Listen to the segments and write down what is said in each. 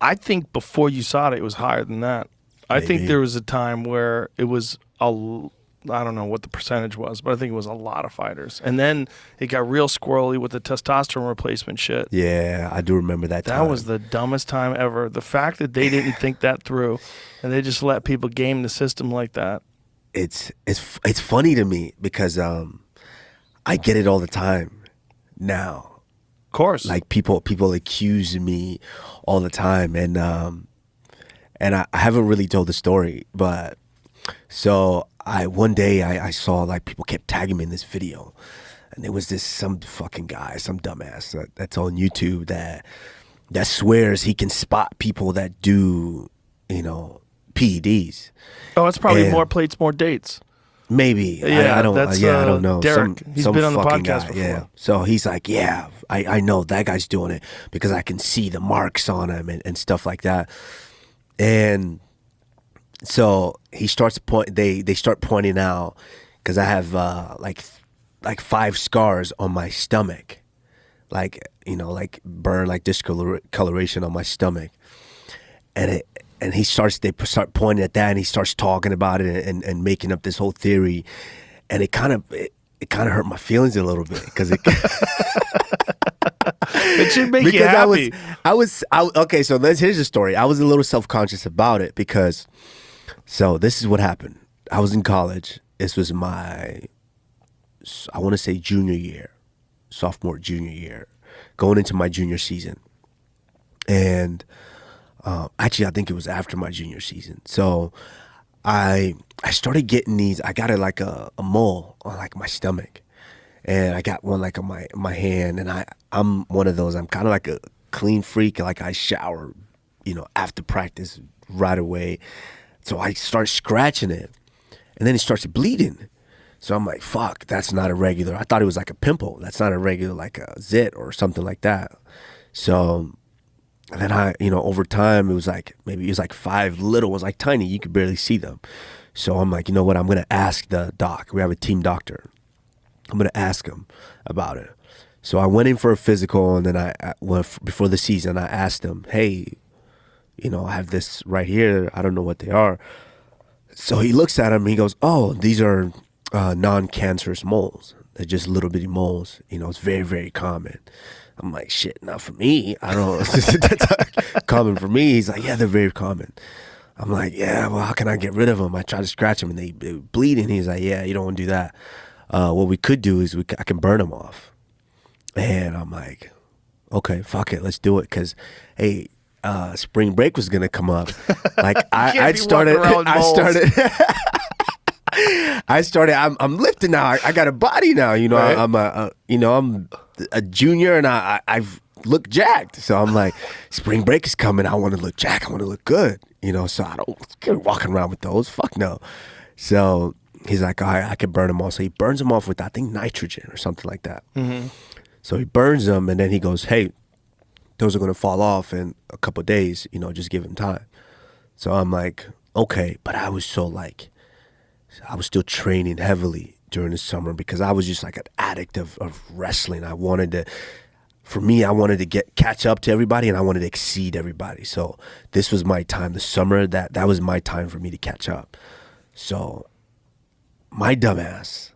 I think before USADA, it was higher than that. I think there was a time where it was I don't know what the percentage was, but I think it was a lot of fighters. And then it got real squirrely with the testosterone replacement shit. Yeah, I do remember that time. That was the dumbest time ever. The fact that they didn't think that through and they just let people game the system like that. It's funny to me because I get it all the time now. Of course. Like people accuse me all the time, and I haven't really told the story, but so one day I saw like people kept tagging me in this video, and there was some fucking guy, some dumbass that's on YouTube that swears he can spot people that do, PEDs. Oh, it's probably more plates, more dates. Maybe. Yeah, I don't know. Derek. He's been on the podcast guy, before. Yeah. So he's like, yeah, I know that guy's doing it because I can see the marks on him and stuff like that. And so he starts they start pointing out, because I have like 5 scars on my stomach, like burn, like discoloration on my stomach, and they start pointing at that, and he starts talking about it and making up this whole theory, and it kind of hurt my feelings a little bit because it it should make you happy. Okay, so here's the story. I was a little self-conscious about it because, so this is what happened. I was in college. This was my, I want to say sophomore, junior year, going into my junior season. And actually, I think it was after my junior season. So I started getting these. I got like a mole on like my stomach, and I got one like on my hand. And I'm one of those. I'm kind of like a clean freak. Like I shower, after practice right away. So I start scratching it, and then it starts bleeding. So I'm like, fuck, that's not a regular. I thought it was like a pimple. That's not a regular, like a zit or something like that. So then over time, it was like 5 little ones, like tiny. You could barely see them. So I'm like, you know what? I'm going to ask the doc. We have a team doctor. I'm going to ask him about it. So I went in for a physical, and then before the season, I asked him, hey, I have this right here. I don't know what they are. So he looks at him, and he goes, oh, these are non-cancerous moles. They're just little bitty moles. It's very, very common. I'm like, shit, not for me. I don't know. That's common for me. He's like, yeah, they're very common. I'm like, yeah, well, how can I get rid of them? I try to scratch them, and they bleed. And he's like, yeah, you don't want to do that. What we could do is I can burn them off. And I'm like, okay, fuck it, let's do it. Because, hey, spring break was gonna come up. Like I started. I'm lifting now. I got a body now. Right. I'm a junior, and I've looked jacked. So I'm like, spring break is coming. I want to look jacked. I want to look good. So I don't get walking around with those. Fuck no. So he's like, all right, I can burn them off. So he burns them off with, I think, nitrogen or something like that. Mm-hmm. So he burns them, and then he goes, hey, those are going to fall off in a couple of days, just give him time. So I'm like, okay. But I was still training heavily during the summer because I was just like an addict of wrestling. I wanted to catch up to everybody, and I wanted to exceed everybody. So this was my time, the summer, that was my time for me to catch up. So my dumbass,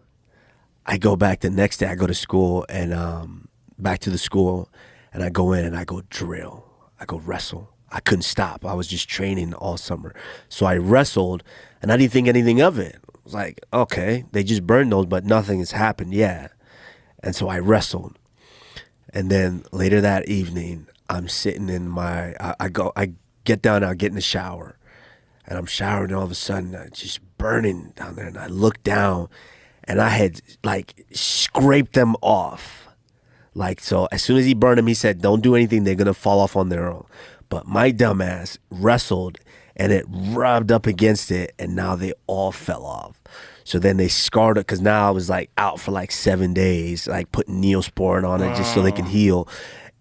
I go back the next day. I go to school, and back to the school, and I go in and I go drill. I go wrestle. I couldn't stop. I was just training all summer. So I wrestled, and I didn't think anything of it. I was like, okay, they just burned those, but nothing has happened yet. And so I wrestled. And then later that evening, I'm sitting in I get down, I get in the shower, and I'm showering, and all of a sudden, it's just burning down there. And I look down, and I had like scraped them off. Like, so as soon as he burned them, he said, don't do anything. They're going to fall off on their own. But my dumbass wrestled, and it rubbed up against it, and now they all fell off. So then they scarred it, because now I was like out for like 7 days, like putting Neosporin on it just so they can heal.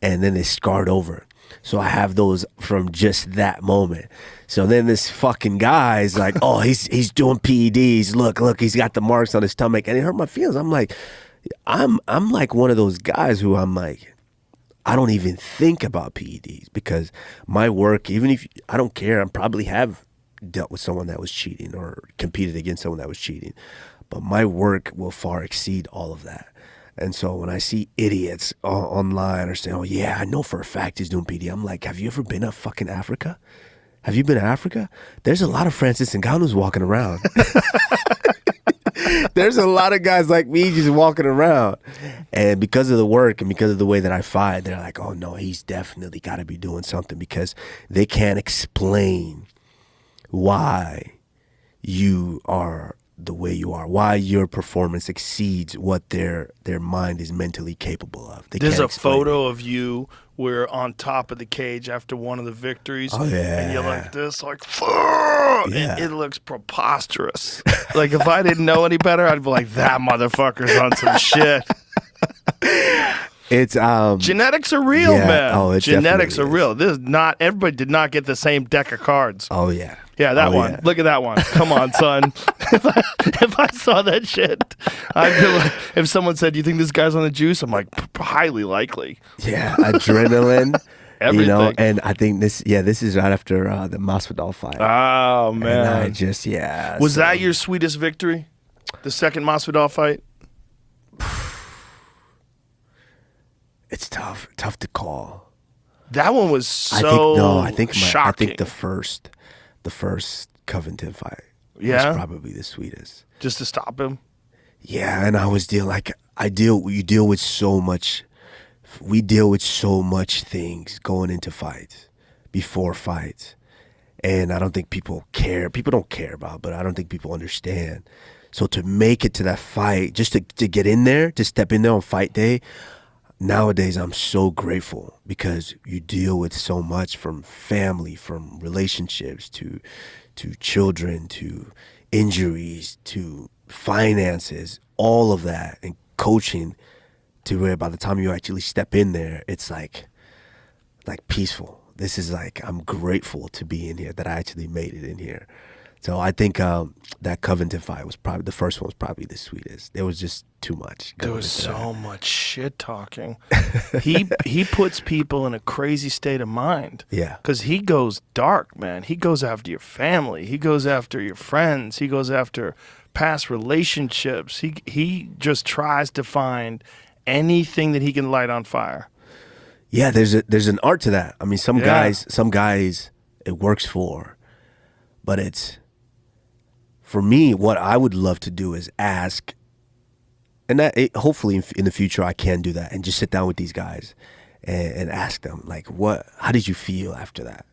And then they scarred over. So I have those from just that moment. So then this fucking guy is like, oh, he's doing PEDs. Look, he's got the marks on his stomach. And it hurt my feelings. I'm like, I'm like one of those guys who I'm like, I don't even think about PEDs because my work, even if I don't care, I probably have dealt with someone that was cheating or competed against someone that was cheating, but my work will far exceed all of that. And so when I see idiots online or saying, oh yeah, I know for a fact he's doing PD, I'm like, have you ever been to fucking Africa? Have you been to Africa? There's a lot of Francis Ngannou's walking around. There's a lot of guys like me just walking around. And because of the work and because of the way that I fight, they're like, oh no, he's definitely got to be doing something, because they can't explain why you are the way you are, why your performance exceeds what their mind is mentally capable of. There's a photo of you where on top of the cage after one of the victories, oh, yeah, and you're like this, like, yeah. It looks preposterous. Like if I didn't know any better, I'd be like, that motherfucker's on some shit. It's genetics are real, man. Oh, genetics are real. This is not, everybody did not get the same deck of cards. Oh yeah. Yeah, that one. Yeah. Look at that one. Come on, son. If I saw that shit, I'd be like, if someone said, do you think this guy's on the juice? I'm like, highly likely. Yeah, adrenaline. Everything. You know, and I think this is right after the Masvidal fight. Oh, man. And I just, Was that your sweetest victory? The second Masvidal fight? It's tough to call. That one was shocking. I think the first Covington fight was probably the sweetest. Just to stop him? Yeah, and I was you deal with so much. We deal with so much things going into fights, before fights, and I don't think people care. People don't care about, but I don't think people understand. So to make it to that fight, just to get in there, to step in there on fight day, nowadays I'm so grateful, because you deal with so much, from family, from relationships, to children, to injuries, to finances, all of that, and coaching, to where by the time you actually step in there, it's like peaceful. This is like, I'm grateful to be in here, that I actually made it in here. So I think that Covington fight was probably, the first one was probably the sweetest. There was just too much. There was so much shit talking. He puts people in a crazy state of mind. Yeah. Because he goes dark, man. He goes after your family. He goes after your friends. He goes after past relationships. He just tries to find anything that he can light on fire. Yeah, there's an art to that. I mean, some guys it works for, but it's, for me, what I would love to do is ask, and hopefully in the future I can do that, and just sit down with these guys and ask them, like, how did you feel after that?